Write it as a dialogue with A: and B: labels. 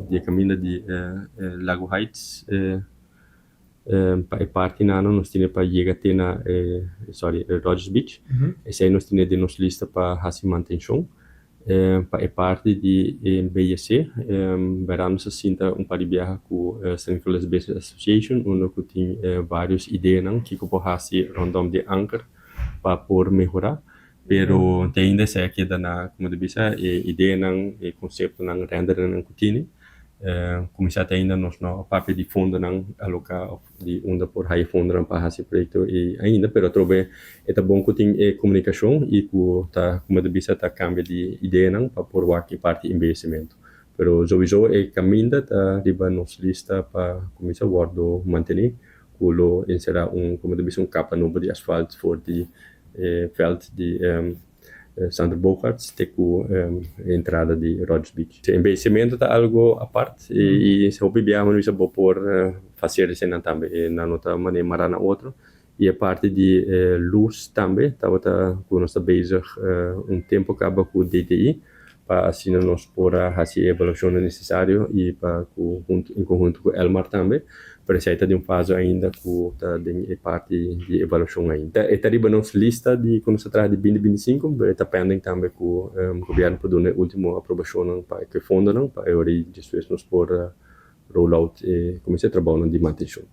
A: de caminho de Lago Heights para parte na nós tinha para chegar até na Rogers Beach. Esse aí nós tinha de nossa lista para fazer manutenção. Para parte de BSC, verão se sinta par de viajar com a St. Nicholas Business Association, onde tem várias ideias que eu posso fazer rondom de Anchor para por melhorar. Pero ainda se aqui na como de bisa ideia não conceito não render não continue começar ainda nós não papel de fundo não alocar de onda por high fundo não para esse projeto e ainda pero trobe é bom que tem comunicação e que tá como de bisa tá cambia de ideia não para por aqui parte investimento pero sowieso é caminho tá riba nossa lista para começar guardo manter culo inserar como de bisa capa novo de asfalto for de veld de Sandra Bogarts com entrada de Rogers Beach. O investimento é algo à parte e se obibiamo nós vamos por fazer isso também na outra maneira na outra e a parte de luz também estava com nós bezig tempo acaba com DTI para assim nós por fazer a avaliação necessária e para em conjunto com Elmar também precisa de fase ainda com a parte de avaliação ainda. E está nossa lista de quando se trata de 2025, está pending também com o governo para dar a última aprovação para que fundo não para eu depois nos por rollout e começar a trabalhar de manutenção.